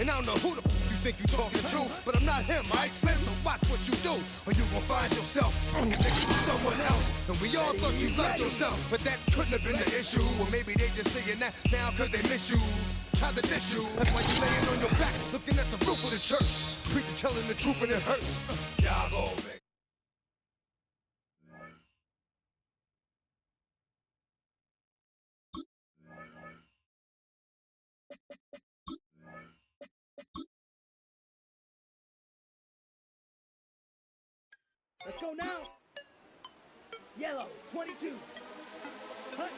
And I don't know who the you think you talking to, but I'm not him, right? Slim, so watch what you do, or you gon' find yourself next to someone else. And we all thought you loved yourself, but that couldn't have been the issue. Or maybe they just saying that now cause they miss you. Try to diss you, that's why you laying on your back, looking at the roof of the church. Preacher telling the truth and it hurts. Y'all go, man. Let's go now. Yellow, 22. Hut.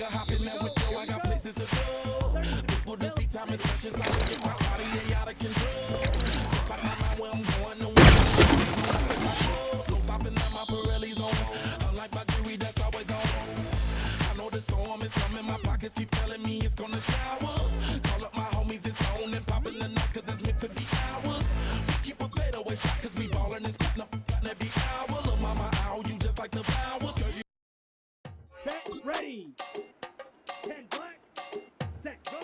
Hopping out with yo, I got places to go. People to see, time is precious. I can get my body out of control. Just like my mind where I'm going, no one no stopping at my Pirelli's on. Unlike my jewelry that's always on. I know the storm is coming, my pockets keep telling me it's gonna shower. Call up my homies, it's on and popping the night cause it's meant to be ours. We keep a fadeaway shot cause we ballin' and spittin' up every hour. Look mama, ow, you just like the flowers. Girl, you Set, ready. 10 black. Set, go.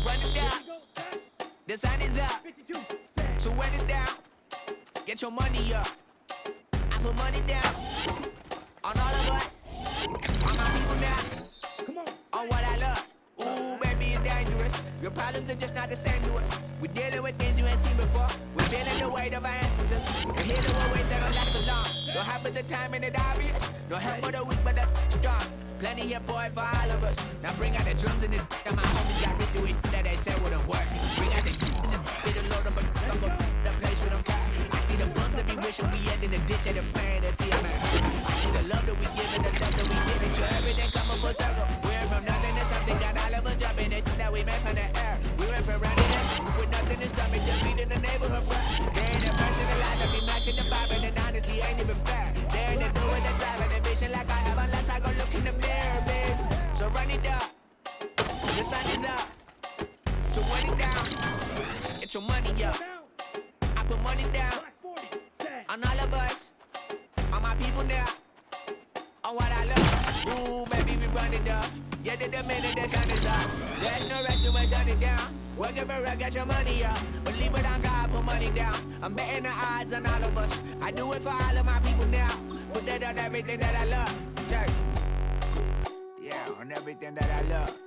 Run it down. The sun is up. 52. So run it down. Get your money up. I put money down on all of us. On my people now. Come on. On what I love. Ooh, baby, it's dangerous. Your problems are just not the same to us. We're dealing with things you ain't seen before. We're feeling the weight of our ancestors. We're healing with ways that don't last for long. Don't happen the time and it obvious. No help for the weak, but the strong. Plenty here, boy, for all of us. Now bring out the drums and the and my homies got me doing that they said wouldn't work. Bring out the shits and get a load of the place with them car. I see the bums that be wishing we end in the ditch and the pain to see them at. I see the love that we give and the love that we give it. Sure, everything come up full circle. We're from nothing to something, got all of us jumping it that we made from the air. We went from running it with nothing to stop it, just beat in the neighborhood, bruh. They ain't the person alive that be matching the vibe, and honestly ain't even fair. They ain't the doing the driving the vision like I have unless I go look in the mirror, babe. So run it up, the sun is up. So run it down, get your money up. I put money down Black 40. Set. on all of us, on my people now, on what I love. Ooh, baby, we run it up. Yeah, the minute the sun is up. There's no rest to shut it down. Working for real, get your money up. Believe it on God, put money down. I'm betting the odds on all of us. I do it for all of my people now. Put that on everything that I love. Church. Yeah, on everything that I love.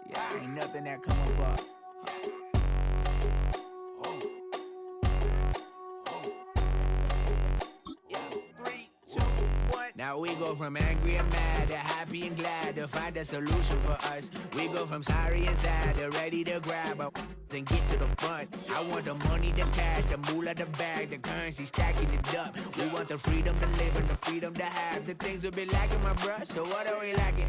Yeah, ain't nothing that come above. Now we go from angry and mad to happy and glad to find a solution for us. We go from sorry and sad to ready to grab up and get to the front. I want the money, the cash, the moolah, the bag, the currency, stacking it up. We want the freedom to live and the freedom to have the things we be lacking, my bruh. So what are we lacking?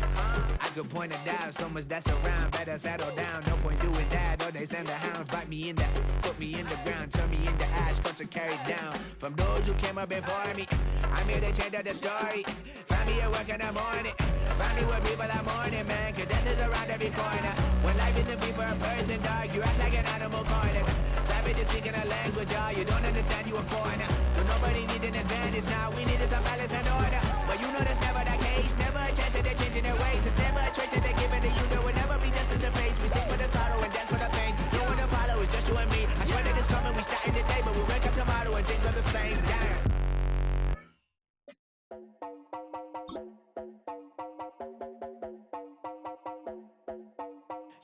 I could point it out, so much that's around. Better settle down, no point doing that. Or they send the hounds, bite me in the, put me in the ground, turn me into ash, culture carried down. From those who came up before me, I'm here to change up the story. Find me at work in the morning. Find me where people are mourning, man. Cause death is around every corner. When life isn't free for a person, dog, you act like an animal corner. Savages speaking a language, y'all. You don't understand, you a foreigner. But nobody needs an advantage now. We needed some balance and order. But you know that's never the case. Never a chance that they're changing their ways. It's never a choice that they're giving to you. There will never be justice to face. We sing for the sorrow and dance for the pain. No one to follow, it's just you and me. I swear that it's coming, we starting today. But we wake up tomorrow and things are the same. Damn.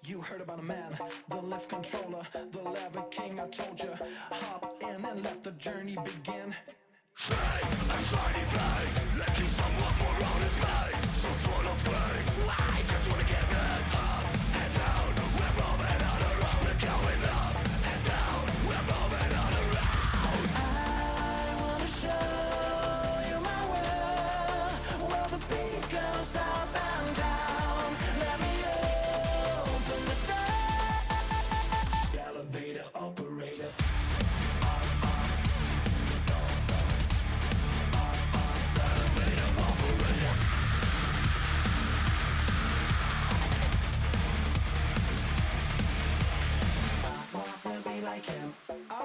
You heard about a man, the lift controller, the lever king. I told you, hop in and let the journey begin. Straight and shiny face, looking someone for all his face. So full of praise, I just wanna get that up and down. We're moving all around and going up and down. We're moving all around. I wanna show you my world, where the beat goes up and down. Let me open the door. Elevator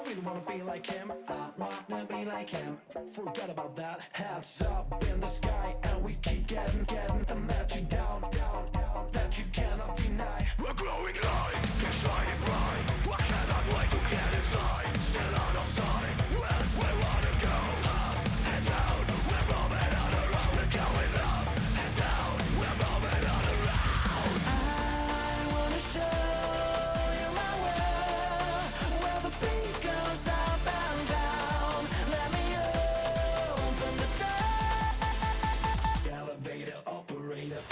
really wanna be like him. I wanna be like him. Forget about that. Hands up in the sky, and we keep getting the magic down, that you cannot deny. We're growing light, get shining bright. I cannot wait to get inside. Still out of sight. Where we wanna go, up and down. We're moving on around. We're going up and down. We're moving on around. I wanna show you my world, where the beat goes up and down. Let me open the door. Elevator operator.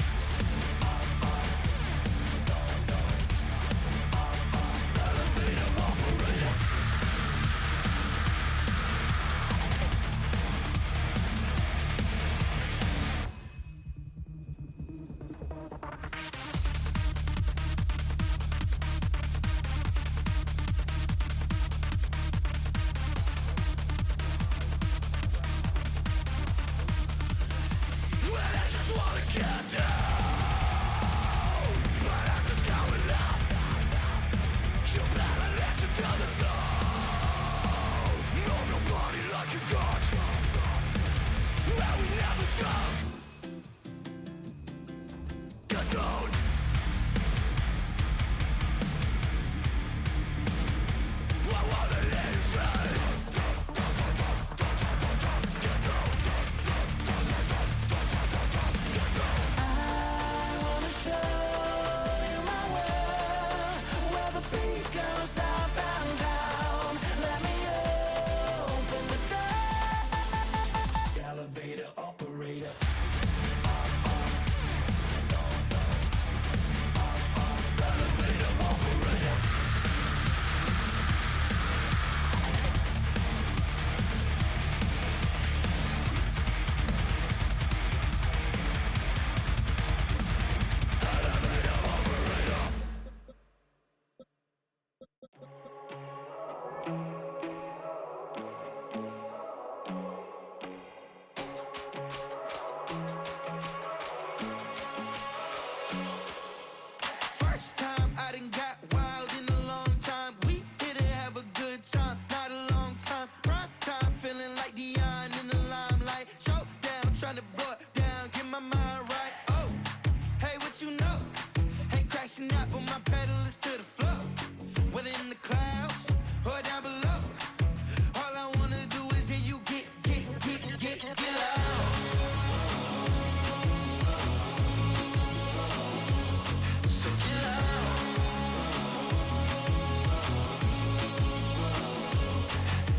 Elevator operator. First time I done got wild in a long time. We here to have a good time, not a long time. Prime time, feeling like Dion in the limelight. Showdown, trying to boil down, get my mind right. Oh, hey, what you know? Ain't crashing out, but my pedal is to the floor. Whether in the clouds or down below, all I wanna do is hear you get loud. So get loud.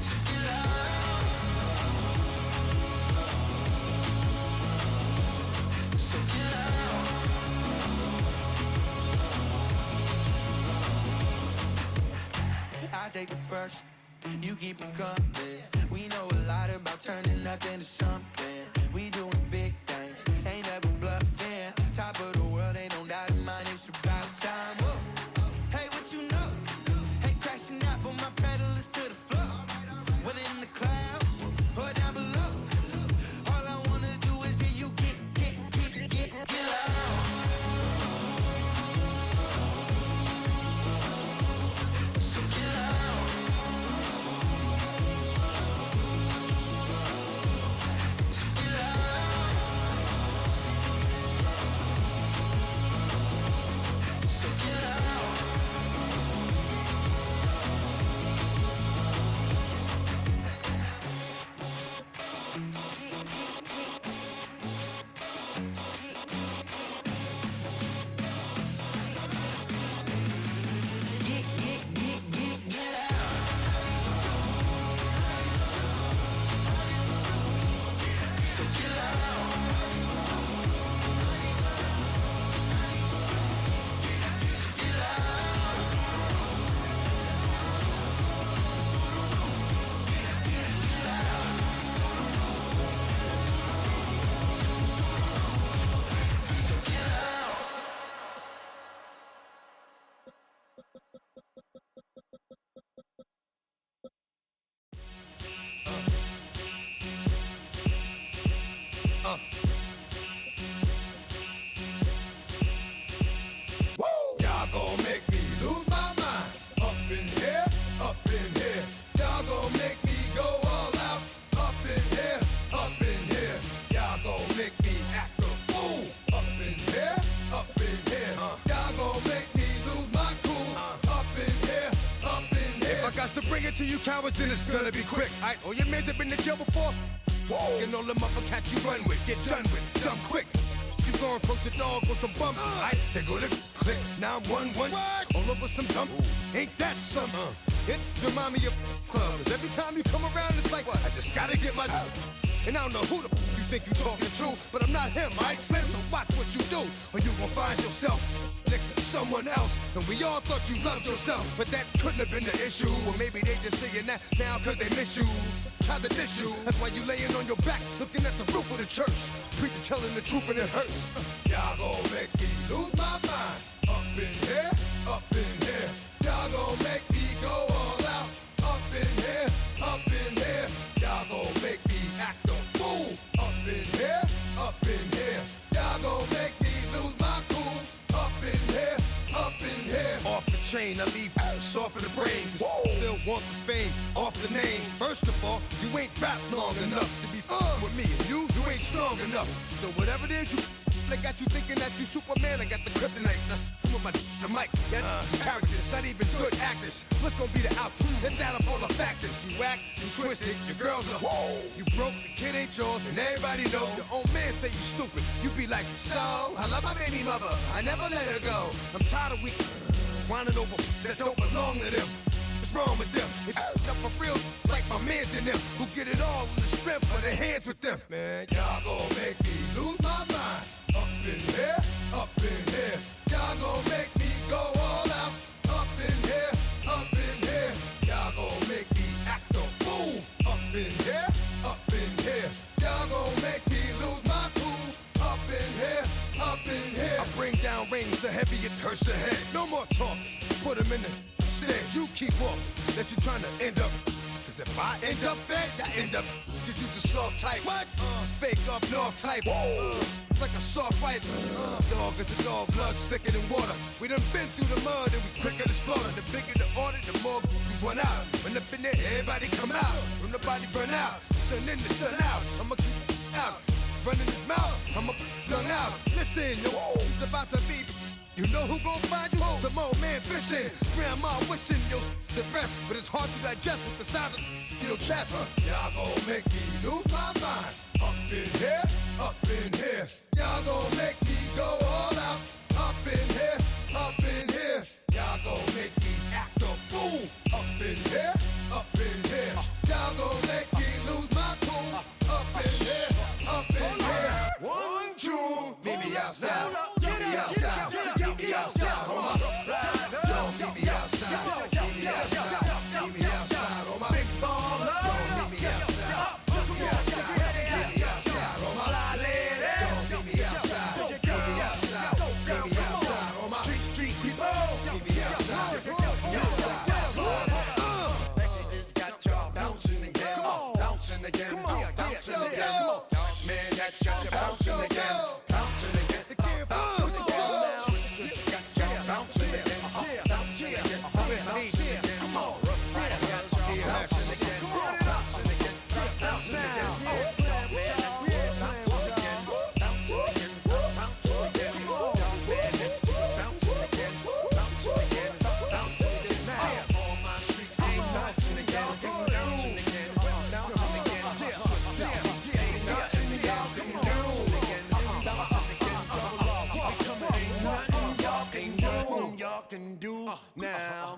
So get loud. So get loud. I take the first, you keep 'em coming. We know a lot about turning nothing to something. We doing big things, ain't never bluffing. Top of the world, ain't no doubt in mine, it's about time. Whoa. Hey, what you know? Ain't crashing out, but my pedal is to the floor. Whether in the clouds or down below, all I wanna do is hear you get loud. So get loud. So get bring it to you cowards, then it's gonna be quick. Alright, all your men have been to jail before? Whoa. And all them other cats you run with, get done with, dumb quick. You gon' approach the dog with some bumps. Alright, they go to click, 911. All over some dump. Ain't that something? It's the mommy of club. 'Cause every time you come around, it's like, I just gotta get my. And I don't know who the you think you talking to, but I'm not him, alright, Slim? So watch what you do, or you gon' find yourself next to someone else. And we all thought you loved yourself, but that couldn't have been the issue. Or maybe they just saying that now 'cause they miss you. Try to diss you, that's why you laying on your back, looking at the roof of the church. Preacher telling the truth and it hurts. Y'all gon' make me lose my mind. Up in here, up in here. Y'all gon' make me go all out. Up in here, up in here. Y'all gon' make me act a fool. Up in here, up in here. Y'all gon' make me lose my cool. Up in here, up in here. Off the chain, I leave soft in the brain. Still want the fame, off the name. First of all, you ain't rap long enough to be with me. And you ain't strong enough. So whatever it is you they got you thinking that you Superman. I got the kryptonite. With my the mic, that's characters, not even good actors. What's gonna be the outcome? Let's add up all the factors. You act, you twisted, your girls are you broke, the kid ain't yours, and everybody know. Your own man say you stupid. You be like, so I love my baby mother, I never let her go. I'm tired of weak whining over that don't belong to them. What's wrong with them? It's up for real, like my mans in them, who get it all in the strength of their hands with them. Man, y'all gon' make me lose my mind. Up in here, up in here. Y'all gon' make me go all out. Up in here, up in here. Y'all gon' make me act a fool. Up in here, up in here. Y'all gon' make me lose my cool. Up in here, up in here. I bring down rings so heavy it hurts the head. No more talk, put them in the stand. You keep walking, that you trying to end up. Cause if I end up fed, I end up. Cause you the soft type. What? Fake up north type. It's like a soft fight. Dog is a dog, blood thicker than water. We done been through the mud and we quicker to slaughter. The bigger the order, the more we run out. When up in there, everybody come out. When the body burn out, sun in the sun out. I'ma keep out. Running his mouth, I'ma flung out. Listen, yo, it's about to be. You know who gon' find you? Some old man fishing. Grandma wishing you the best, but it's hard to digest with the size of your chest. Y'all gon' make me lose my mind. Up in here, up in here. Y'all gon' make me go all out. Up in here, up in here. Y'all gon' make me act a fool. Up in here, up in here. Y'all gon' make me lose my cool. Up in here, up in here. 1, 2, meet me outside. Meet me outside. Meet me outside, hold my. Yo, meet me outside. Meet me outside. Meet me outside, hold my. Big baller. Yo, meet me outside. Meet me outside. Meet me outside, hold my. Yo, meet me outside. Meet me outside. Meet me outside, hold my. Street people. Meet me outside. Meet me outside. Texas got y'all bouncing again. Bouncing again. Bouncing again. Man, that's got you bouncing again. Bouncing again. Bouncing again. Can do now.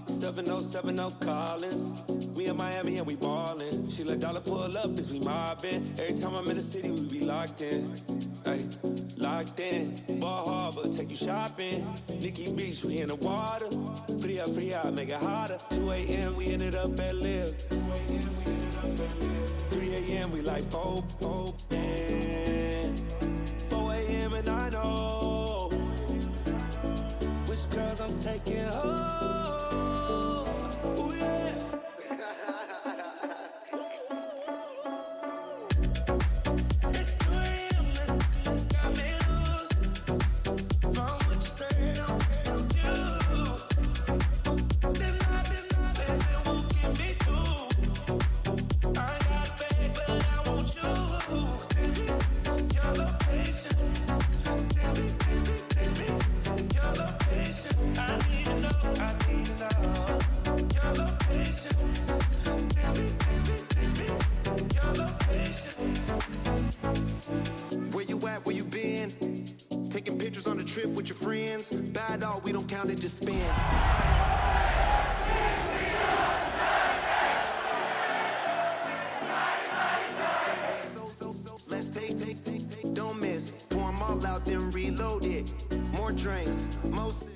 Seven oh 70 Collins. We in Miami and we ballin'. She let dollar pull up as we mobbin'. Every time I'm in the city, we be locked in. Ay, locked in. Ball Harbor, take you shopping. Nikki Beach, we in the water. Free up, make it hotter. 2 a.m. we ended up at Live. 3 a.m. we like Pope. 4 a.m. and I know which girls I'm taking home. Ooh, yeah. It's 2 a.m. Let's got me loose. From what you say, don't do. Deny, baby, won't get me through. I ain't got a bag, but I want you. around and just spin. Let's take, don't miss. Pour 'em all out, then reload it. More drinks, more sips.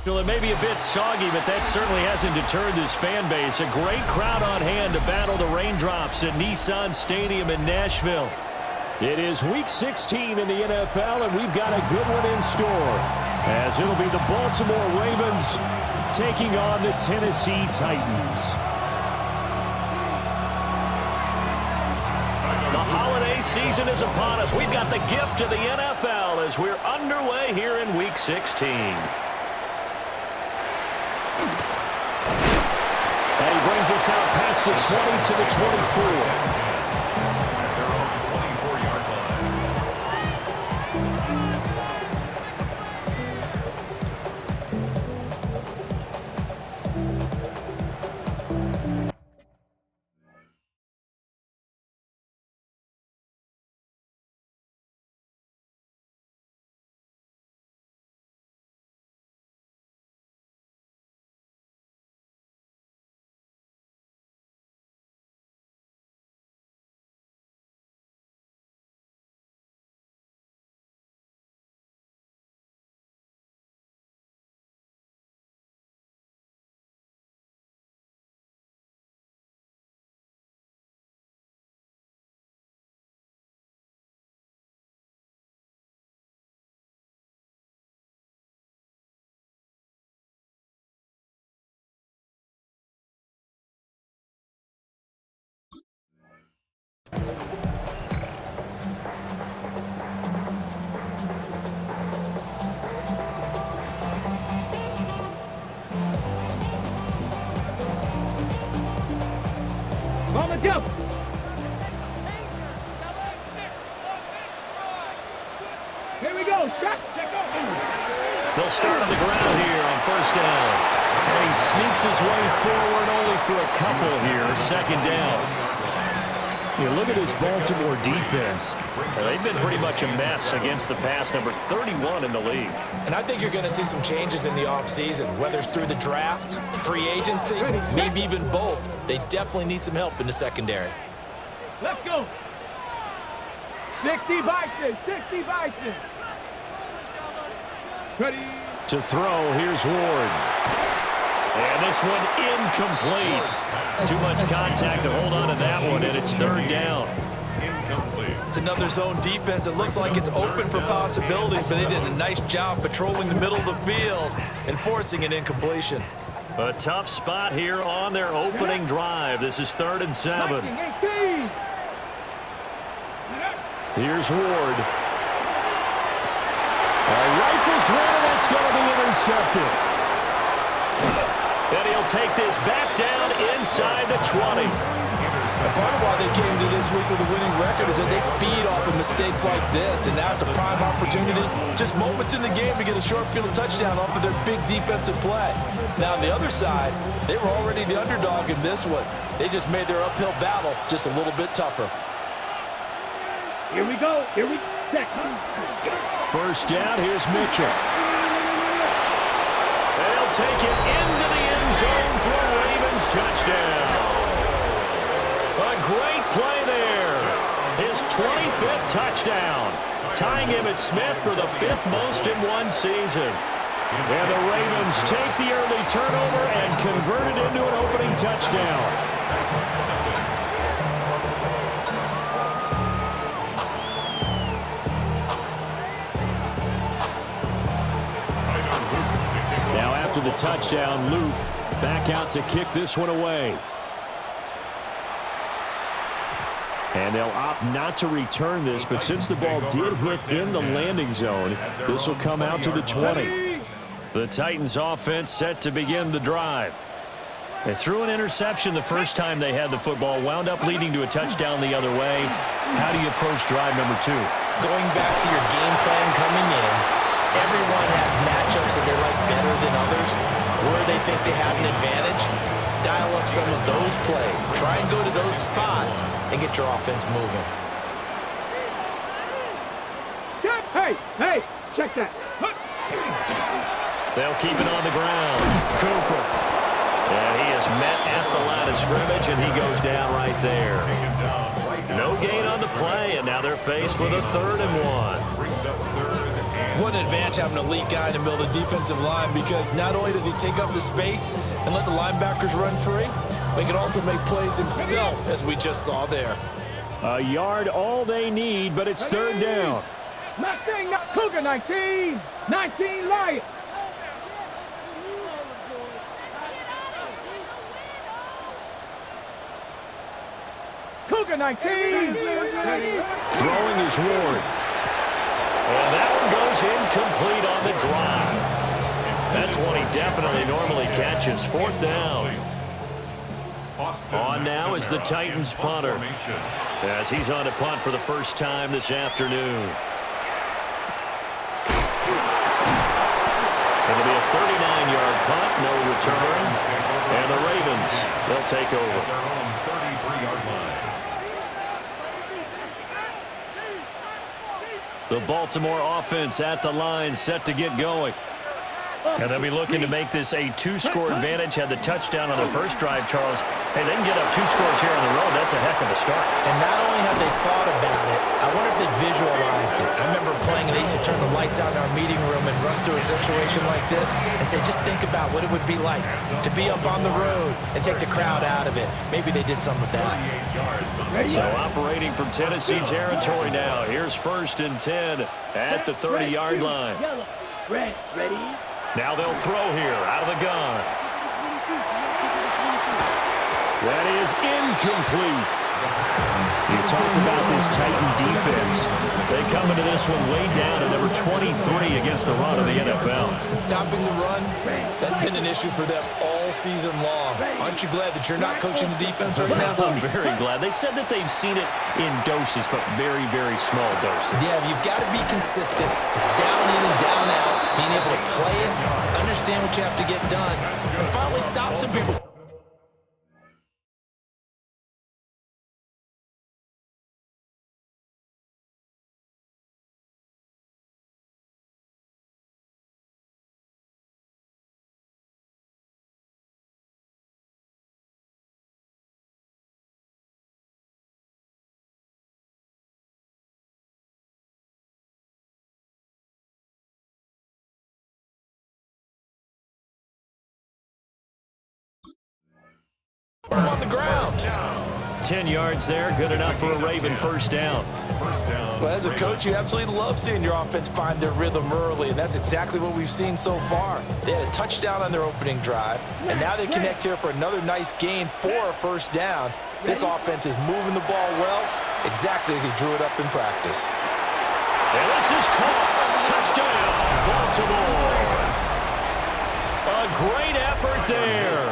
Well, it may be a bit soggy, but that certainly hasn't deterred this fan base. A great crowd on hand to battle the raindrops at Nissan Stadium in Nashville. It is Week 16 in the NFL, and we've got a good one in store, as it'll be the Baltimore Ravens taking on the Tennessee Titans. The holiday season is upon us. We've got the gift of the NFL as we're underway here in Week 16. And he brings us out past the 20 to the 24. On the jump. Here we go. Shot. They'll start on the ground here on first down. And he sneaks his way forward only for a couple here. Second down. You look at this Baltimore defense. They've been pretty much a mess against the pass, number 31 in the league. And I think you're going to see some changes in the offseason, whether it's through the draft, free agency, maybe even both. They definitely need some help in the secondary. Let's go. 60 Bison. 60 Bison. Ready. To throw, here's Ward. And this one incomplete. Too much contact to hold on to that one, and it's third down. It's another zone defense. It looks like it's open for possibilities, but they did a nice job patrolling the middle of the field and forcing an incompletion. A tough spot here on their opening drive. This is 3rd and 7. Here's Ward. Rifles one, and that's going to be intercepted. And he'll take this back down inside the 20. And part of why they came to this week with a winning record is that they feed off of mistakes like this, and now it's a prime opportunity, just moments in the game to get a short field touchdown off of their big defensive play. Now on the other side, they were already the underdog in this one. They just made their uphill battle just a little bit tougher. Here we go. Here we go. First down, here's Mitchell. They'll take it into the end zone for a Ravens touchdown. A great play there. His 25th touchdown, tying Emmitt Smith for the 5th most in one season. And the Ravens take the early turnover and convert it into an opening touchdown. Now after the touchdown, Luke back out to kick this one away. And they'll opt not to return this, but since the ball did hit in the landing zone, this will come out to the 20. The Titans offense set to begin the drive. They threw an interception the first time they had the football, wound up leading to a touchdown the other way. How do you approach drive number 2? Going back to your game plan coming in, everyone has matchups that they like better than others, where they think they have an advantage. Dial up some of those plays. Try and go to those spots and get your offense moving. Hey, check that. They'll keep it on the ground. Cooper. And he is met at the line of scrimmage, and he goes down right there. No gain on the play, and now they're faced with a 3rd and 1. What an advantage having an elite guy in the middle of the defensive line, because not only does he take up the space and let the linebackers run free, but he can also make plays himself, as we just saw there. A yard all they need, but it's 3rd down. Cougar 19. 19 Lions. Cougar 19. Throwing is Ward. And that one goes incomplete on the drive. That's one he definitely normally catches. 4th down. On now is the Titans punter, as he's on to punt for the first time this afternoon. It'll be a 39-yard punt, no return. And the Ravens, they'll take over. The Baltimore offense at the line, set to get going. And they'll be looking to make this a 2-score advantage. Had the touchdown on their first drive, Charles. Hey, they can get up 2 scores here on the road. That's a heck of a start. And not only have they thought about it, I wonder if they visualized it. I remember playing, and they used to turn the lights out in our meeting room and run through a situation like this and say, just think about what it would be like to be up on the road and take the crowd out of it. Maybe they did some of that. So operating from Tennessee territory now. Here's 1st and 10 at the 30-yard line. Ready. Now they'll throw here out of the gun. That is incomplete. You talk about this Titans defense. They come into this one way down at number 23 against the run of the NFL. And stopping the run, that's been an issue for them all season long. Aren't you glad that you're not coaching the defense right now? I'm very glad. They said that they've seen it in doses, but very, very small doses. Yeah, you've got to be consistent. It's down in and down out. Being able to play it, understand what you have to get done, and finally stop some people. On the ground. 10 yards there, good enough for a Raven 1st down. Well, as a coach, you absolutely love seeing your offense find their rhythm early, and that's exactly what we've seen so far. They had a touchdown on their opening drive, and now they connect here for another nice gain for a 1st down. This offense is moving the ball well, exactly as he drew it up in practice. And this is caught. Touchdown, Baltimore. A great effort there.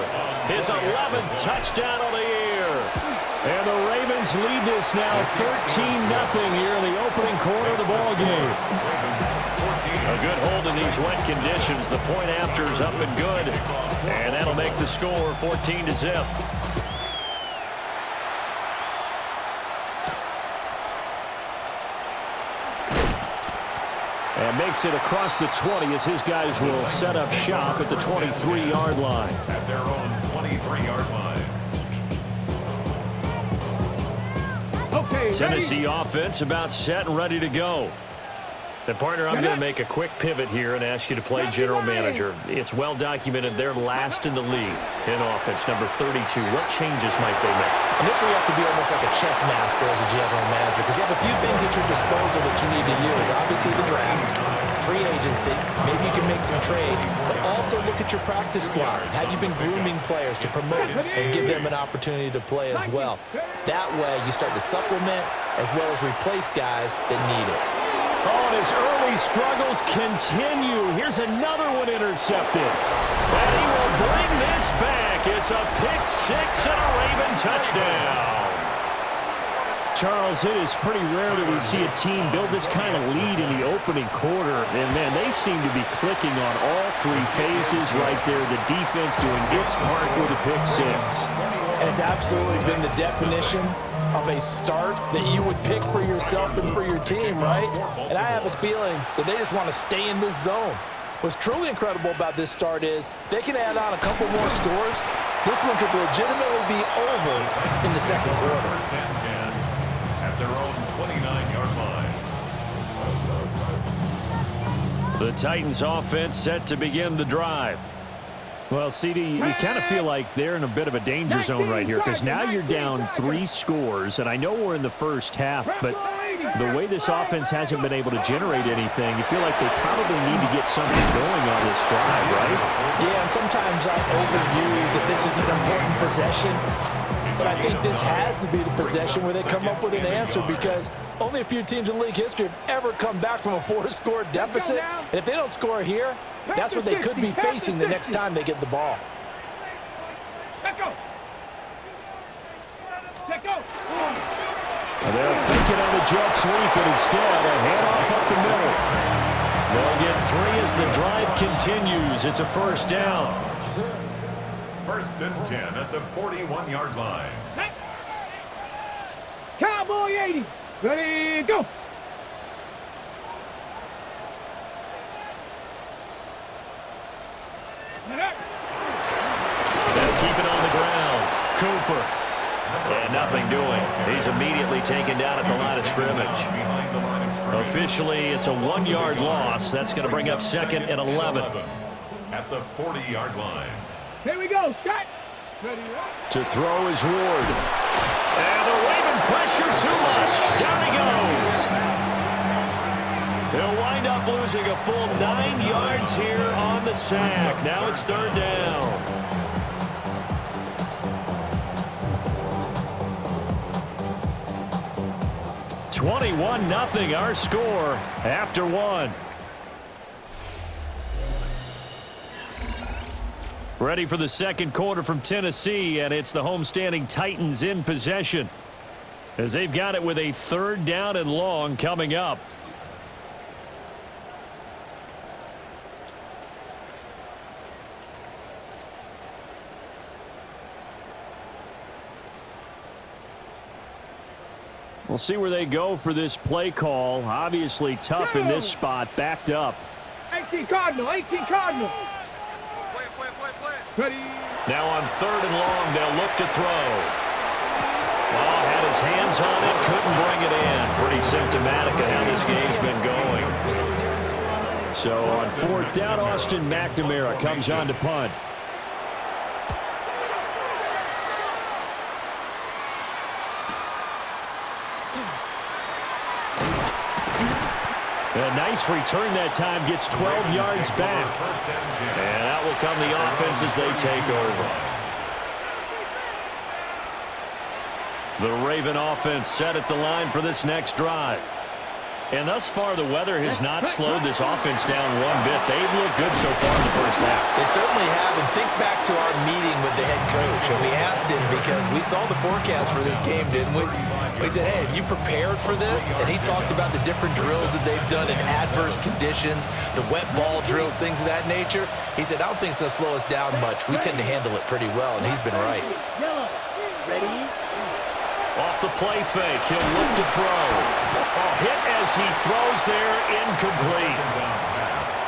His 11th touchdown of the year. And the Ravens lead this now 13-0 here in the opening quarter of the ballgame. A good hold in these wet conditions. The point after is up and good. And that'll make the score 14-0. And makes it across the 20 as his guys will set up shop at the 23-yard line. At their own 23-yard line. Okay, Tennessee offense about set and ready to go. And partner, I'm going to make a quick pivot here and ask you to play general manager. It's well documented they're last in the league in offense, number 32. What changes might they make? And this where you have to be almost like a chess master as a general manager, because you have a few things at your disposal that you need to use. Obviously the draft, free agency, maybe you can make some trades, but also look at your practice squad. Have you been grooming players to promote and give them an opportunity to play as well? That way you start to supplement as well as replace guys that need it. Oh, and his early struggles continue. Here's another one intercepted. And he will bring this back. It's a pick-6 and a Raven touchdown. Charles, it is pretty rare that we see a team build this kind of lead in the opening quarter. And, man, they seem to be clicking on all 3 phases right there. The defense doing its part with a pick-6. And it's absolutely been the definition of a start that you would pick for yourself and for your team, right? And I have a feeling that they just want to stay in this zone. What's truly incredible about this start is they can add on a couple more scores. This one could legitimately be over in the second quarter. First and 10 at their own 29-yard line. The Titans offense set to begin the drive. Well, CD, you kind of feel like they're in a bit of a danger zone right here because now you're down 3 scores, and I know we're in the first half, but the way this offense hasn't been able to generate anything, you feel like they probably need to get something going on this drive, right? Yeah, and sometimes I overuse that this is an important possession, but I think this has to be the possession where they come up with an answer because only a few teams in league history have ever come back from a 4-score deficit, and if they don't score here, that's what they could be facing the next time they get the ball. Let go. Let go. They're thinking on the jet sweep, but instead a handoff up the middle. They'll get 3 as the drive continues. It's a first down. First and 10 at the 41-yard line. Cowboy 80. Ready, go. They'll keep it on the ground. Cooper. And nothing doing. He's immediately taken down at the line of scrimmage. Officially, it's a 1-yard loss. That's going to bring up second and 11. At the 40-yard line. Here we go, Scott. To throw is Ward. And they're waving pressure too much. Down he goes. They'll wind up losing a full 9 yards here on the sack. Now it's third down. (21-0) our score after 1. Ready for the second quarter from Tennessee, and it's the homestanding Titans in possession as they've got it with a third down and long coming up. We'll see where they go for this play call. Obviously tough in this spot, backed up. 18 Cardinal, 18 Cardinal. Ready. Now on third and long, they'll look to throw. Oh, had his hands on it, couldn't bring it in. Pretty symptomatic of how this game's been going. So on fourth down, Austin McNamara comes on to punt. A nice return that time, gets 12 yards back. And that will come the offense as they take over. The Raven offense set at the line for this next drive. And thus far, the weather has not slowed this offense down one bit. They've looked good so far in the first half. They certainly have. And think back to our meeting with the head coach. And we asked him because we saw the forecast for this game, didn't we? We said, hey, have you prepared for this? And he talked about the different drills that they've done in adverse conditions, the wet ball drills, things of that nature. He said, I don't think it's going to slow us down much. We tend to handle it pretty well, and he's been right. Ready. Off the play fake, he'll look to throw. Hit as he throws there, incomplete.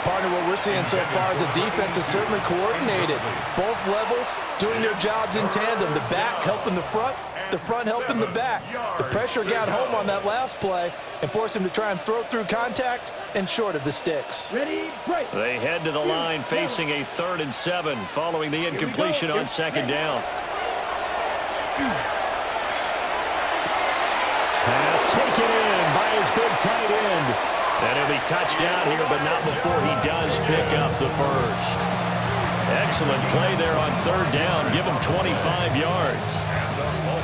Partner, what we're seeing so far is the defense is certainly coordinated. Both levels doing their jobs in tandem. The back helping the front helping the back. The pressure got home on that last play and forced him to try and throw through contact and short of the sticks. Ready, break. They head to the line facing a 3rd and 7 following the incompletion on second down. Pass taken in by his big tight end. And he'll be touched down here, but not before he does pick up the first. Excellent play there on 3rd down. Give him 25 yards.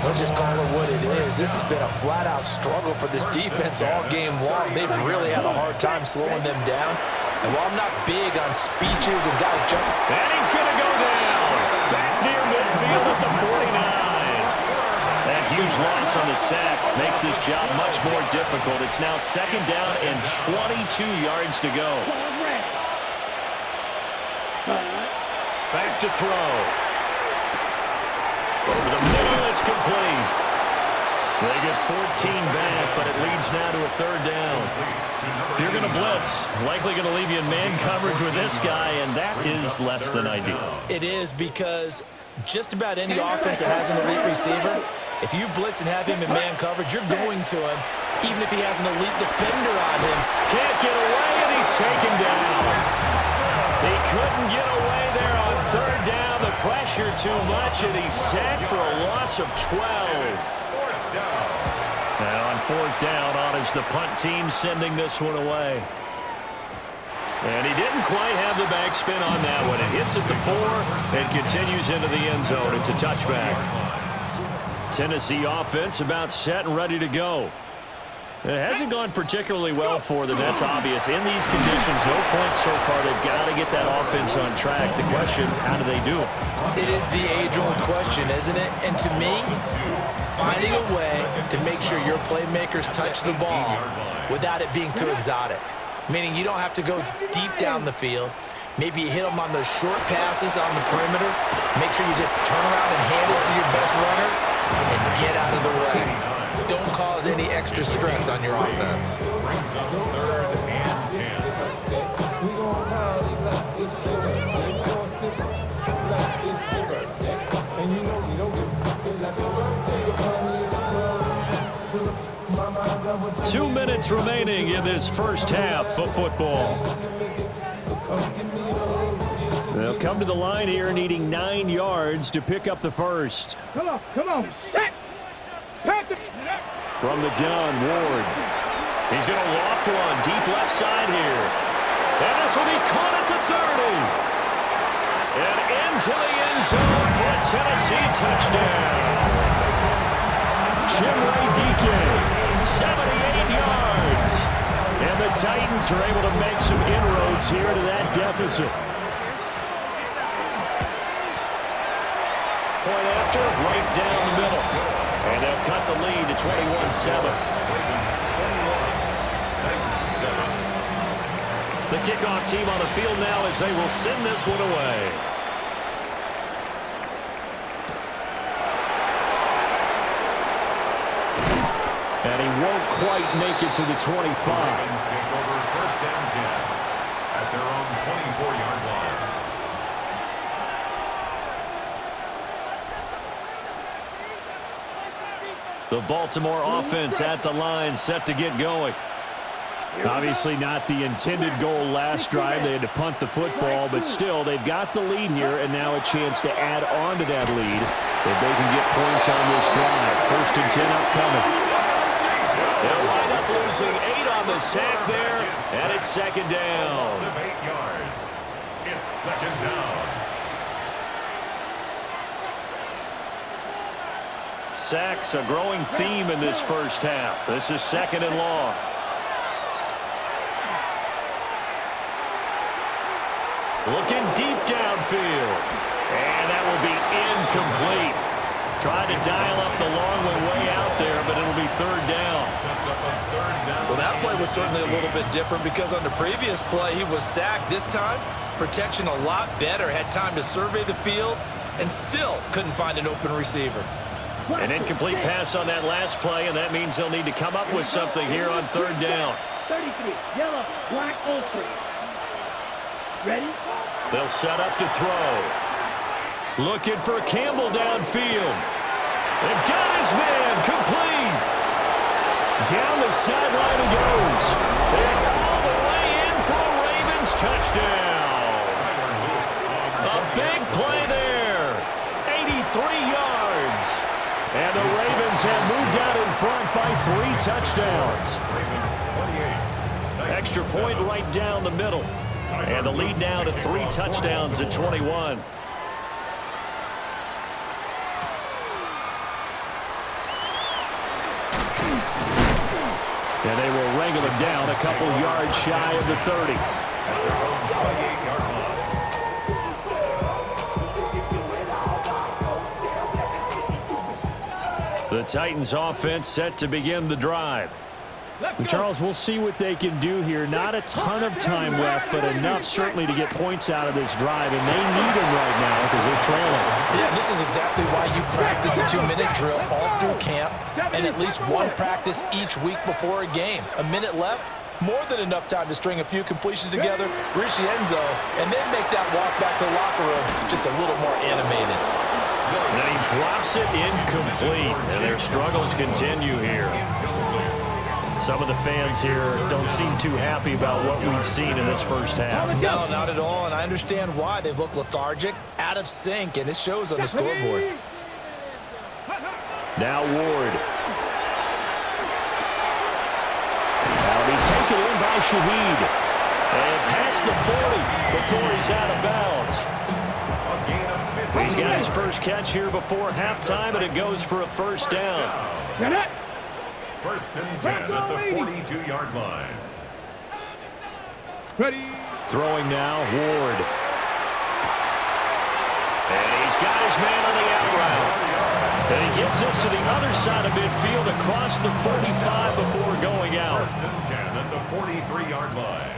Let's just call it what it is. This has been a flat-out struggle for this defense all game long. They've really had a hard time slowing them down. And while I'm not big on speeches and guys jumping... And he's going to go down. Back near midfield at the 49. That huge loss on the sack makes this job much more difficult. It's now 2nd down and 22 yards to go. Back to throw. Over the middle, it's complete. They get with 14 back, but it leads now to a third down. If you're going to blitz, likely going to leave you in man coverage with this guy, and that is less than ideal. It is, because just about any offense that has an elite receiver, if you blitz and have him in man coverage, you're going to him, even if he has an elite defender on him. Can't get away, and he's taken down. He couldn't get away there on third down. The pressure too much, and he's sacked for a loss of 12. Now on fourth down, on is the punt team sending this one away. And he didn't quite have the backspin on that one. It hits at the 4 and continues into the end zone. It's a touchback. Tennessee offense about set and ready to go. It hasn't gone particularly well for them. That's obvious. In these conditions, no points so far. They've got to get that offense on track. The question, how do they do it? It is the age-old question, isn't it? And to me, finding a way to make sure your playmakers touch the ball without it being too exotic. Meaning you don't have to go deep down the field. Maybe you hit them on those short passes on the perimeter. Make sure you just turn around and hand it to your best runner and get out of the way. Don't cause any extra stress on your offense. Brings up third and 10. 2 minutes remaining in this first half of football. They'll come to the line here needing 9 yards to pick up the first. Come on, set. From the gun, Ward. He's going to loft one deep left side here. And this will be caught at the 30. And into the end zone for a Tennessee touchdown. Chimray DK, 78 yards. And the Titans are able to make some inroads here to that deficit. Point after, right down the middle. And they'll cut the lead to 21-7. The kickoff team on the field now as they will send this one away. And he won't quite make it to the 25. Ravens take over first and 10 at their own 24-yard line. The Baltimore offense at the line, set to get going. Obviously not the intended goal last drive. They had to punt the football, but still, they've got the lead here, and now a chance to add on to that lead if they can get points on this drive. First and 10 upcoming. They'll wind up losing 8 on the sack there, and it's second down. 8 yards. It's second down. Sacks, a growing theme in this first half. This is second and long. Looking deep downfield. And that will be incomplete. Trying to dial up the long way out there, but it'll be third down. Well, that play was certainly a little bit different because on the previous play, he was sacked. This time, protection a lot better. Had time to survey the field and still couldn't find an open receiver. An incomplete pass on that last play, and that means they'll need to come up with something here on third down. 33, yellow, black, ulster. Ready? They'll set up to throw. Looking for Campbell downfield. They've got his man, complete. Down the sideline he goes. And all the way in for a Ravens touchdown. A big play there. 83 yards. And the Ravens have moved out in front by 3 touchdowns. Extra point right down the middle. And the lead now to 3 touchdowns at 21. And they will wrangle him down a couple yards shy of the 30. The Titans offense set to begin the drive. And Charles, we'll see what they can do here. Not a ton of time left, but enough certainly to get points out of this drive, and they need them right now because they're trailing. Yeah, this is exactly why you practice a 2-minute drill all through camp and at least one practice each week before a game. A minute left, more than enough time to string a few completions together, reach the end zone, and then make that walk back to the locker room just a little more animated. And then he drops it incomplete, and their struggles continue here. Some of the fans here don't seem too happy about what we've seen in this first half. No, not at all, and I understand why. They've looked lethargic, out of sync, and it shows on the scoreboard. Now Ward. That'll be taken in by Shaheed. And past the 40 before he's out of bounds. He's got his first catch here before halftime, and it goes for a first down. First and 10 at the 42-yard line. Ready. Throwing now, Ward. And he's got his man on the out route. And he gets us to the other side of midfield across the 45 before going out. First and 10 at the 43-yard line.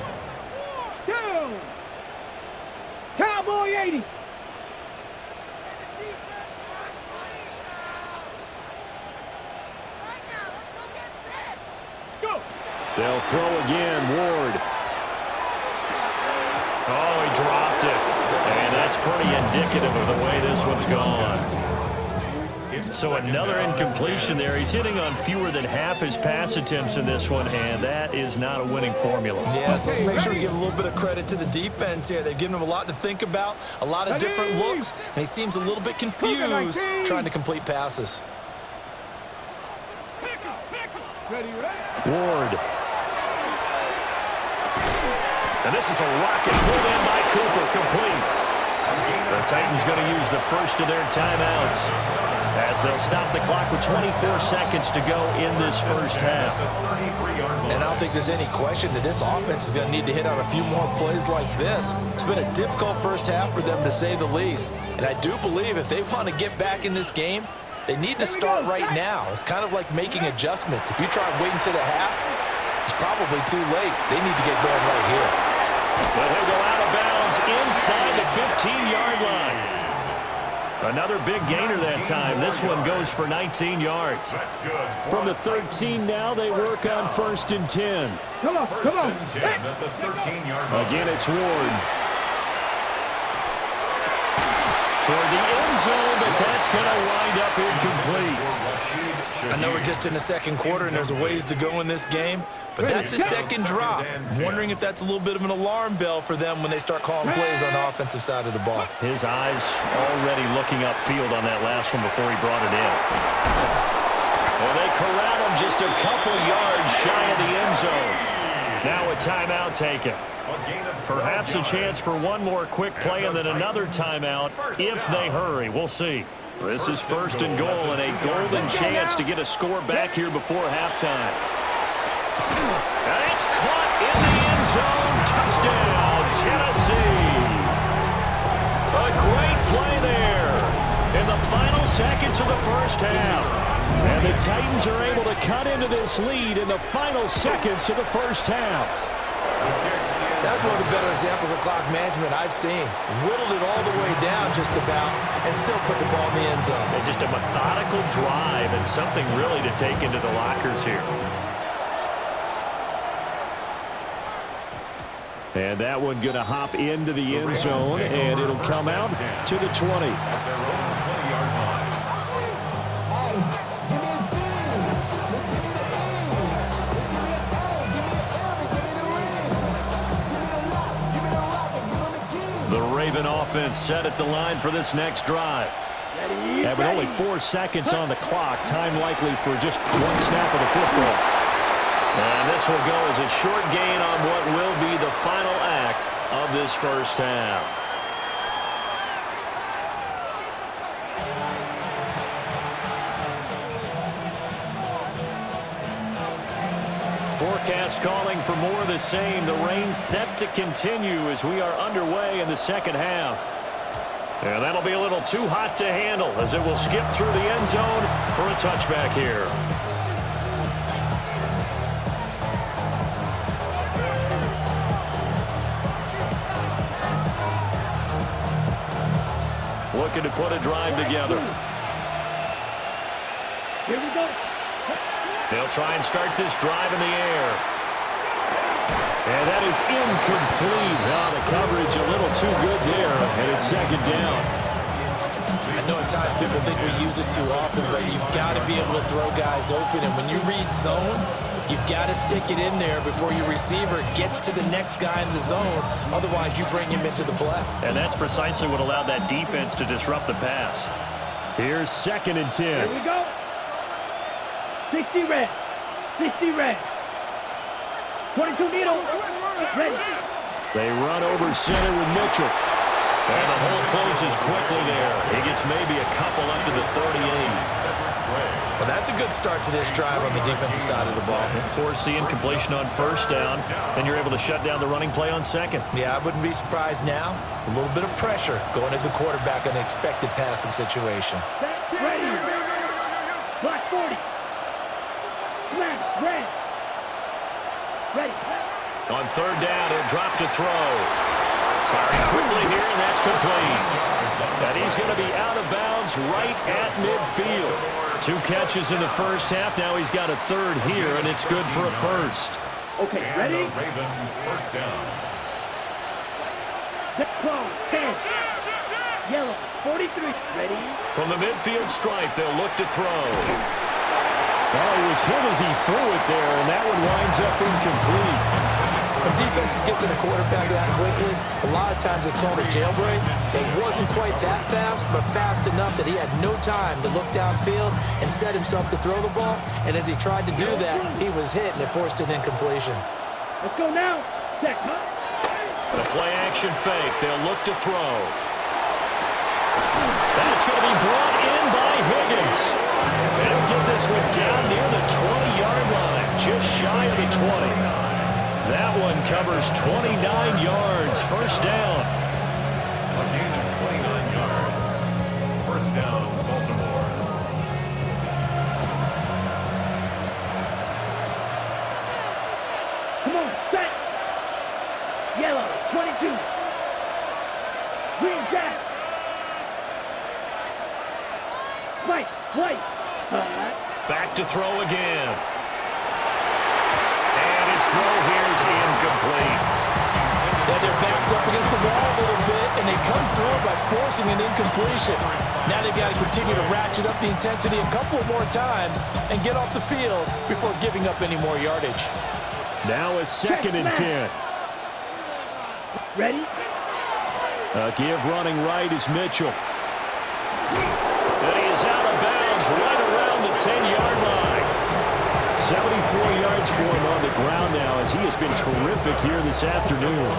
Go. Cowboy 80. They'll throw again, Ward. Oh, he dropped it. And that's pretty indicative of the way this one's gone. So another incompletion there. He's hitting on fewer than half his pass attempts in this one, and that is not a winning formula. Yes, let's make sure we give a little bit of credit to the defense here. They've given him a lot to think about, a lot of different looks, and he seems a little bit confused trying to complete passes. Ward. And this is a rocket pulled in by Cooper, complete. The Titans going to use the first of their timeouts as they'll stop the clock with 24 seconds to go in this first half. And I don't think there's any question that this offense is going to need to hit on a few more plays like this. It's been a difficult first half for them, to say the least. And I do believe if they want to get back in this game, they need to start right now. It's kind of like making adjustments. If you try waiting to the half, it's probably too late. They need to get going right here. But he'll go out of bounds inside the 15-yard line. Another big gainer that time. This one goes for 19 yards. That's good. From the 13 now, they work on first and 10. Come on, First come on. and 10 at the 13-yard line. Again, it's Ward. Toward the end zone, but that's going to wind up incomplete. I know we're just in the second quarter and there's a ways to go in this game, but that's a second drop. I'm wondering if that's a little bit of an alarm bell for them when they start calling plays on the offensive side of the ball. His eyes already looking upfield on that last one before he brought it in. Well, they corral him just a couple yards shy of the end zone. Now a timeout taken. Perhaps a chance for one more quick play and then another timeout if they hurry. We'll see. This is first and goal and a golden chance to get a score back here before halftime. And it's caught in the end zone. Touchdown, Tennessee. A great play there in the final seconds of the first half. And the Titans are able to cut into this lead in the final seconds of the first half. That's one of the better examples of clock management I've seen. Whittled it all the way down just about and still put the ball in the end zone. And just a methodical drive and something really to take into the lockers here. And that one going to hop into the end zone, and it'll come out to the 20. The Raven offense set at the line for this next drive. And with only 4 seconds on the clock, time likely for just one snap of the football. And this will go as a short gain on what will be the final act of this first half. Forecast calling for more of the same. The rain set to continue as we are underway in the second half. And that'll be a little too hot to handle as it will skip through the end zone for a touchback here. looking to put a drive together. Here we go. They'll try and start this drive in the air. And that is incomplete. Now the coverage a little too good there, and it's second down. I know at times people think we use it too often, but you've got to be able to throw guys open. And when you read zone, you've got to stick it in there before your receiver gets to the next guy in the zone. Otherwise, you bring him into the play. And that's precisely what allowed that defense to disrupt the pass. Here's 2nd and 10. Here we go. 60 red. 60 red. 22 needle. Ready. They run over center with Mitchell. And the hole closes quickly there. He gets maybe a couple up to the 38. Well, that's a good start to this drive on the defensive side of the ball. Force the incompletion on 1st down. Then you're able to shut down the running play on 2nd. Yeah, I wouldn't be surprised now. A little bit of pressure going at the quarterback on an expected passing situation. Ready. Block 40. Flag. Red. Ready. On 3rd down, he'll drop to throw. Firing quickly here, and that's complete. And he's going to be out of bounds right at midfield. 2 catches in the first half. Now he's got a 3rd here, and it's good for a 1st. Okay, ready? Raven, 1st down. 10. Yellow, 43. Ready? From the midfield stripe, they'll look to throw. Oh, he was hit as he threw it there, and that one winds up incomplete. When defenses get to the quarterback that quickly, a lot of times it's called a jailbreak. It wasn't quite that fast, but fast enough that he had no time to look downfield and set himself to throw the ball. And as he tried to do that, he was hit, and it forced an incompletion. Let's go now. Check. The play action fake. They'll look to throw. That's going to be brought in by Higgins. And he'll get this one down near the 20-yard line, just shy of the 20. That one covers 29 yards. 1st down. A gain of 29 yards. 1st down, Baltimore. Come on, set. Yellow, 22. Green jack. White. Back to throw again. His throw here is incomplete. Yeah, their back's up against the wall a little bit, and they come through by forcing an incompletion. Now they've got to continue to ratchet up the intensity a couple more times and get off the field before giving up any more yardage. Now a 2nd and 10. Ready? A give running right is Mitchell. And he is out of bounds right around the 10-yard line. 74 yards for him on the ground now as he has been terrific here this afternoon.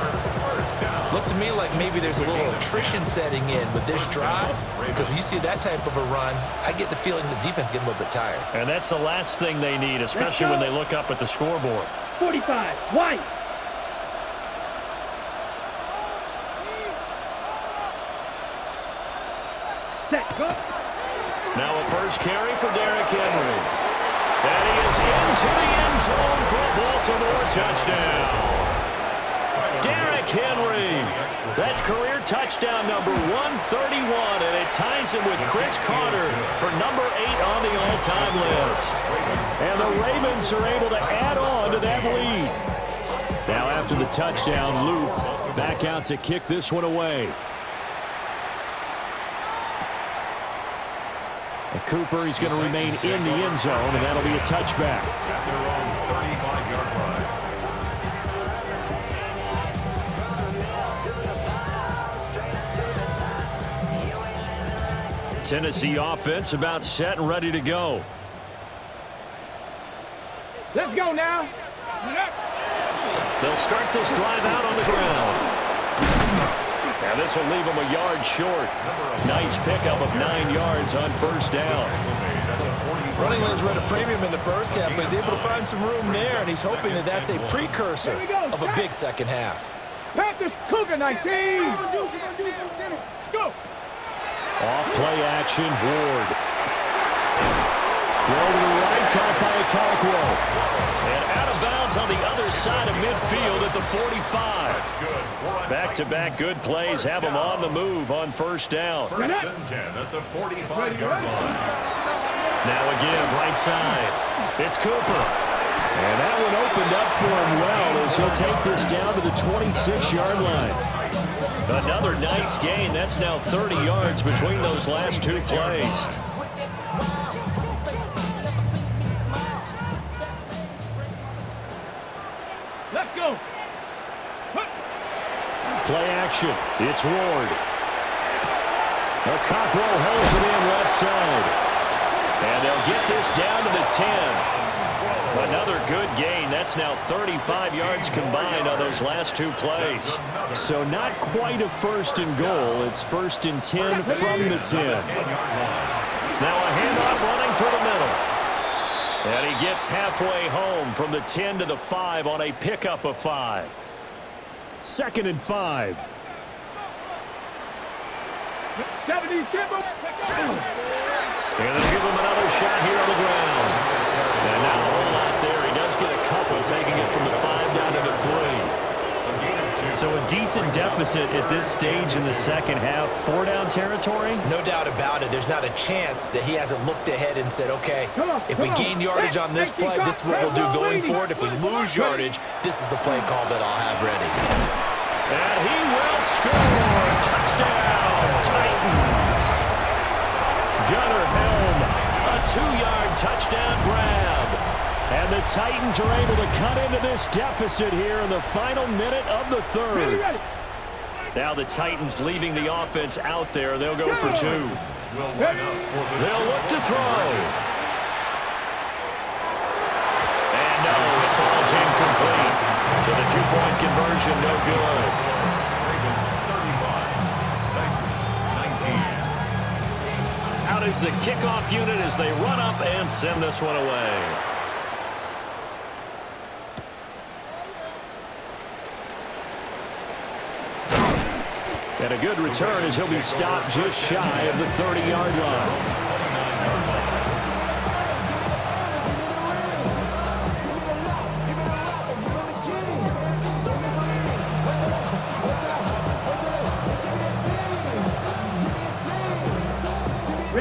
Looks to me like maybe there's a little attrition setting in with this drive, because when you see that type of a run, I get the feeling the defense getting a little bit tired. And that's the last thing they need, especially when they look up at the scoreboard. 45. White. Set. Go. Now a 1st carry for Derrick Henry. And he is into the end zone for a Baltimore touchdown. Derrick Henry. That's career touchdown number 131, and it ties him with Chris Carter for number 8 on the all-time list. And the Ravens are able to add on to that lead. Now after the touchdown, Luke back out to kick this one away. Cooper, he's going to remain in the end zone, and that'll be a touchback. At their own 35-yard line. Tennessee offense about set and ready to go. Let's go now. They'll start this drive out on the ground. Now this will leave him a yard short. Nice pickup of 9 yards on 1st down. Running lanes were at a premium in the first half, but he's able to find some room there, and he's hoping that that's a precursor of a big second half. Panthers Cougar 19. Let's go. Off play action, Ward. Throw to the right, caught by a Cockrell. And out of bounds on the other side of midfield at the 45. Back-to-back good plays have them on the move on first down. First and 10 at the 45-yard line. Now again, right side. It's Cooper. And that one opened up for him well as he'll take this down to the 26-yard line. Another nice gain. That's now 30 yards between those last two plays. Let's go. Play action. It's Ward. The Cockrell holds it in left side. And they'll get this down to the 10. Another good gain. That's now 35 yards combined on those last two plays. So not quite a first and goal. It's first and 10 from the 10. Now a handoff running through the middle. And he gets halfway home from the 10 to the 5 on a pickup of 5. 2nd and 5. 70, And they'll give him another shot here on the ground. And now a whole lot there. He does get a couple, taking it from the 5 down to the 3. So a decent deficit at this stage in the second half. 4-down territory? No doubt about it. There's not a chance that he hasn't looked ahead and said, okay, if we gain yardage on this play, this is what we'll do going forward. If we lose yardage, this is the play call that I'll have ready. And he will score. Touchdown, Titans. Gunnar Helm, a 2-yard touchdown grab. And the Titans are able to cut into this deficit here in the final minute of the third. Now the Titans leaving the offense out there. They'll go for 2. They'll look to throw. And no, it falls incomplete. So the 2-point conversion no good. Ravens 35, Titans 19. Out is the kickoff unit as they run up and send this one away. And a good return as he'll be stopped just shy of the 30-yard line.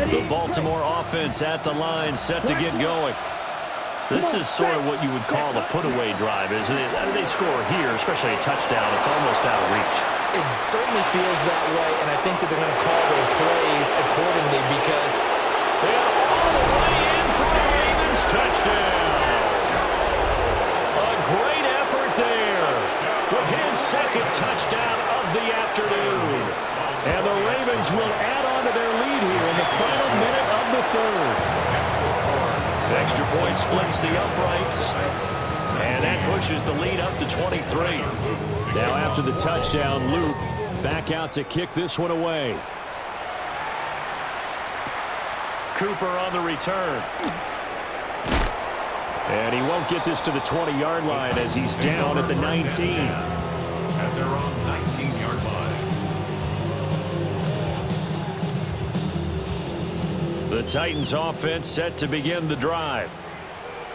The Baltimore offense at the line, set to get going. This is sort of what you would call a put-away drive, isn't it? How do they score here, especially a touchdown? It's almost out of reach. It certainly feels that way, and I think that they're going to call their plays accordingly because they're all the way in for the Ravens touchdown. A great effort there with his second touchdown of the afternoon. And the Ravens will add on to their lead here in the final minute of the third. Extra point splits the uprights. And that pushes the lead up to 23. Now after the touchdown, Luke back out to kick this one away. Cooper on the return. And he won't get this to the 20-yard line as he's down at the 19. At their own 19-yard line. The Titans offense set to begin the drive.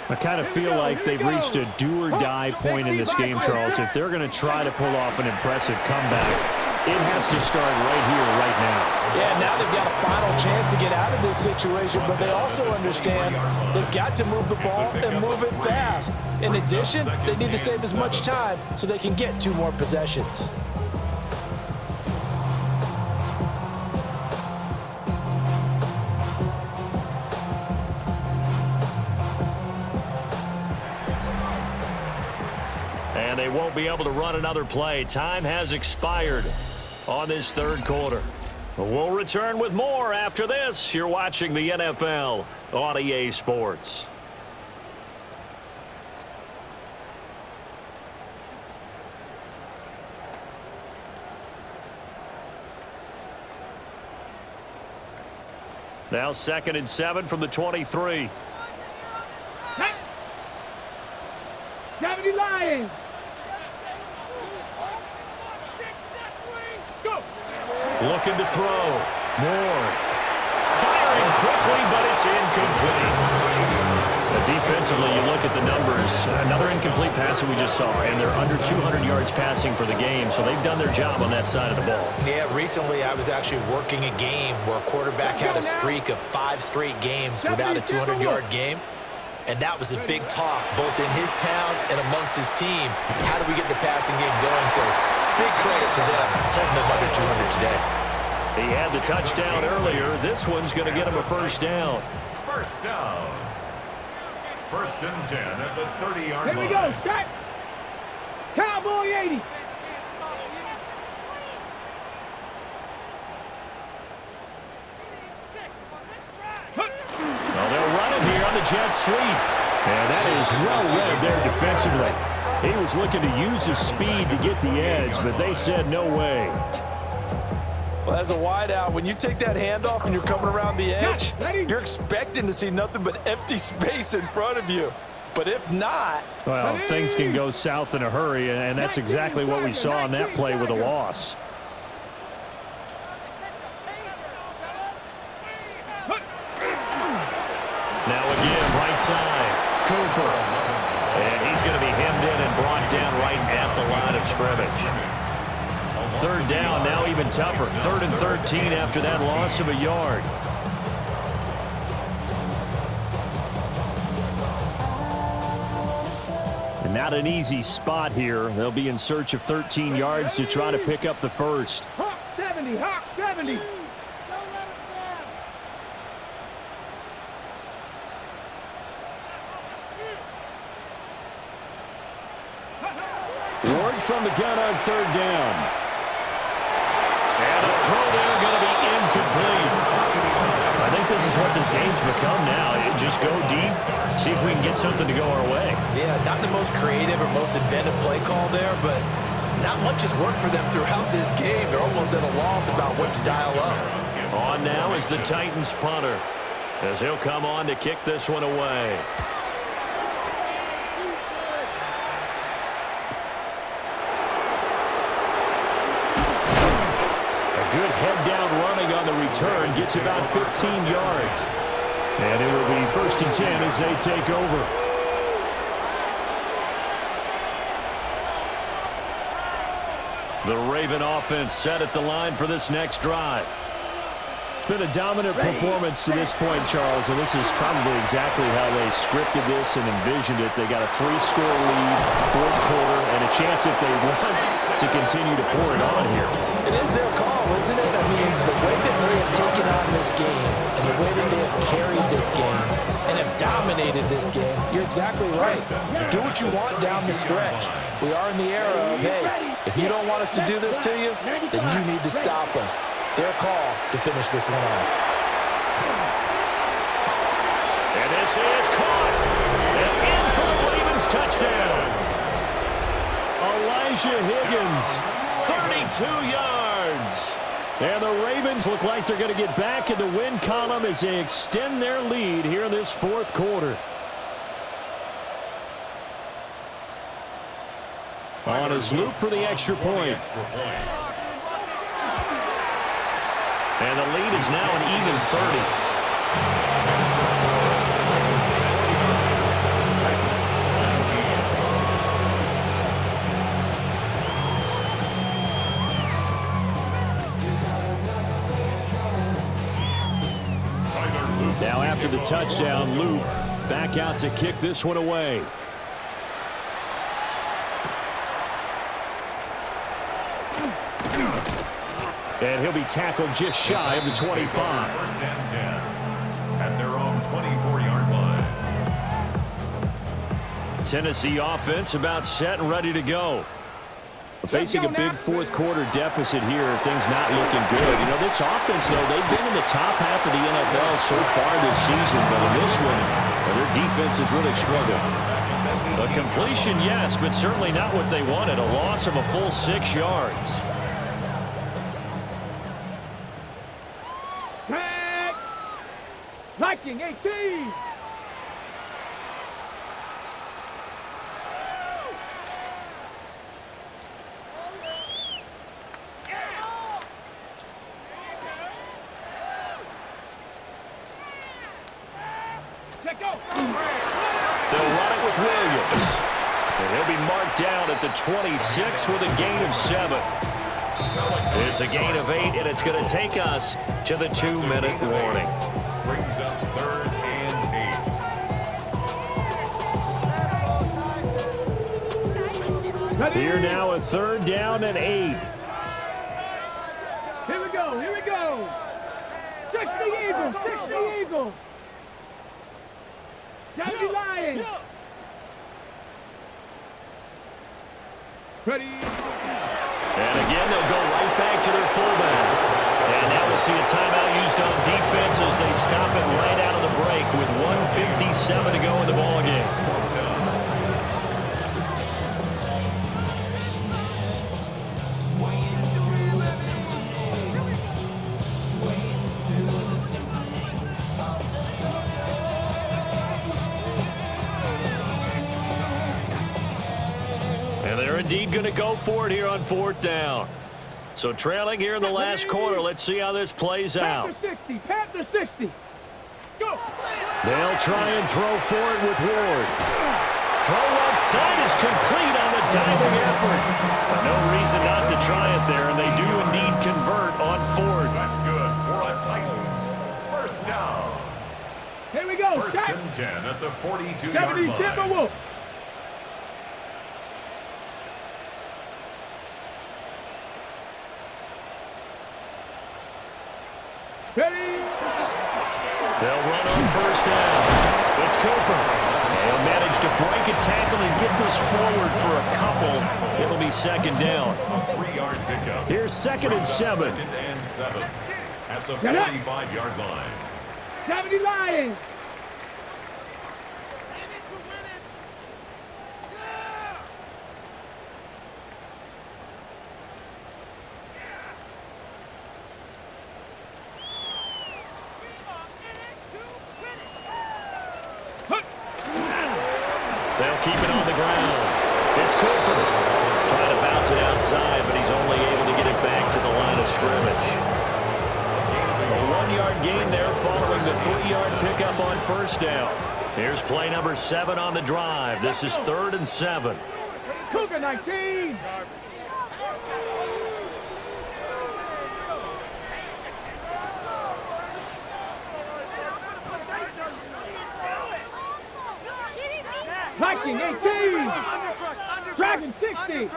I kind of feel like they've reached a do-or-die point in this game, Charles. If they're going to try to pull off an impressive comeback, it has to start right here, right now. Yeah, now they've got a final chance to get out of this situation, but they also understand they've got to move the ball and move it fast. In addition, they need to save as much time so they can get 2 more possessions. And they won't be able to run another play. Time has expired on this third quarter. We'll return with more after this. You're watching the NFL on EA Sports. Now 2nd and 7 from the 23. 70 Lions. Go. Looking to throw. Moore. Firing quickly, but it's incomplete. The defensively, you look at the numbers. Another incomplete pass that we just saw, and they're under 200 yards passing for the game, so they've done their job on that side of the ball. Yeah, recently I was actually working a game where a quarterback had a streak of 5 straight games without a 200-yard game. And that was a big talk, both in his town and amongst his team. How do we get the passing game going? So big credit to them, holding them under 200 today. He had the touchdown earlier. This one's going to get him a first down. First down. First and 10 at the 30-yard line. Here we go. Start. Cowboy 80. Well, they'll run it here on the jet sweep. And that is well read there defensively. He was looking to use his speed to get the edge, but they said no way. Well, as a wideout, when you take that handoff and you're coming around the edge, you're expecting to see nothing but empty space in front of you. But if not... Well, things can go south in a hurry, and that's exactly what we saw on that play with a loss. Now again, right side, Cooper. And he's going to be hemmed in and brought down right at the line of scrimmage. Third down, now even tougher. 3rd and 13 after that loss of a yard. And not an easy spot here. They'll be in search of 13 yards to try to pick up the first. Hawk 70, Hawk 70. Ward from the gun on 3rd down. And a throw there going to be incomplete. I think this is what this game's become now. Just go deep, see if we can get something to go our way. Yeah, not the most creative or most inventive play call there, but not much has worked for them throughout this game. They're almost at a loss about what to dial up. On now is the Titans punter, as he'll come on to kick this one away. Good head-down running on the return. Gets about 15 yards. And it will be 1st and 10 as they take over. The Raven offense set at the line for this next drive. It's been a dominant performance to this point, Charles, and this is probably exactly how they scripted this and envisioned it. They got a 3-score lead, 4th quarter, and a chance if they want to continue to pour it on here. It is their call, isn't it? I mean, the way that they have taken on this game and the way that they have carried this game and have dominated this game, you're exactly right. Do what you want down the stretch. We are in the era of, hey, if you don't want us to do this to you, then you need to stop us. Their call to finish this one off. And this is caught. And in for the Ravens touchdown. Elijah Higgins, 32 yards. And the Ravens look like they're going to get back in the win column as they extend their lead here in this 4th quarter. On his loop for the extra point. And the lead is now an even 30. Now after the touchdown, Luke back out to kick this one away. And he'll be tackled just shy of the 25. 1st and 10 at their own 24-yard line. Tennessee offense about set and ready to go. Facing a big 4th quarter deficit here, things not looking good. You know, this offense, though, they've been in the top half of the NFL so far this season, but in this one, well, their defense has really struggled. A completion, yes, but certainly not what they wanted. A loss of a full 6 yards. Tag. Viking 18. Check go. with Williams. And he'll be marked down at the 26 with a gain of 7. It's a gain of 8, and it's going to take us to the 2-minute warning. Brings up 3rd and 8. Here now a 3rd down and 8. Here we go. Here we go. 60 Eagles. 60 Eagles. 70 Lions. Ready. And again, they'll go right back to their fullback. And now we'll see a timeout used on defense as they stop it right out of the break with 1:57 to go in the ballgame. And they're indeed going to go for it here on 4th down. So trailing here in the last quarter. Let's see how this plays out. Panther 60. Panther 60. Go. They'll try and throw for it with Ward. Throw left side is complete on the diving effort. No reason not to try it there, and they do indeed convert on 4th. That's good for a Titans 1st down. Here we go. 1st and 10 at the 42-yard 70 line. Timberwolves. Ready. They'll run on 1st down. It's Cooper. They'll manage to break a tackle and get this forward for a couple. It'll be 2nd down. A 3-yard pickup. Here's 2nd and 7. 2nd and 7 at the 45-yard line. 70 Lions. They'll keep it on the ground. It's Cooper. Trying to bounce it outside, but he's only able to get it back to the line of scrimmage. A 1-yard gain there following the 3-yard pickup on 1st down. Here's play number 7 on the drive. This is 3rd and 7. Cougar 19. Viking 18. Dragon 60.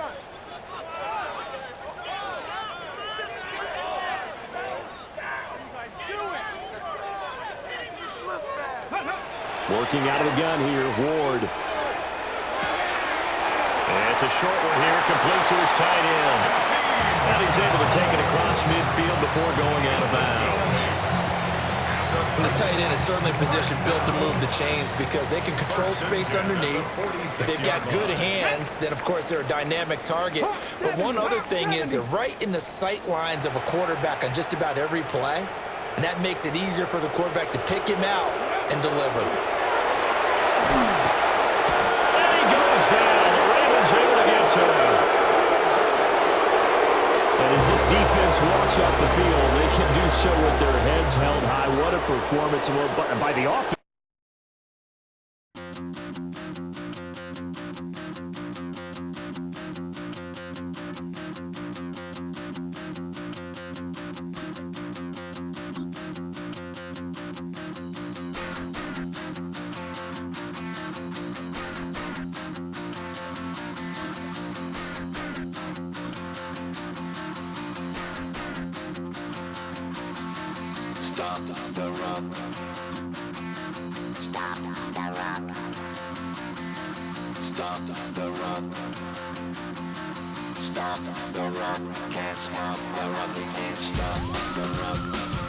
Working out of the gun here, Ward. And it's a short one here, complete to his tight end. And he's able to take it across midfield before going out of bounds. The tight end is certainly a position built to move the chains because they can control space underneath. If they've got good hands, then, of course, they're a dynamic target. But one other thing is they're right in the sight lines of a quarterback on just about every play, and that makes it easier for the quarterback to pick him out and deliver. And he goes down. The Ravens able to get to him. And as this defense walks off the field, they can do so with their heads held high. What a performance by the offense. Stop the run. Stop the run. Stop the run. Stop the run. Can't stop the run. They can't stop the run.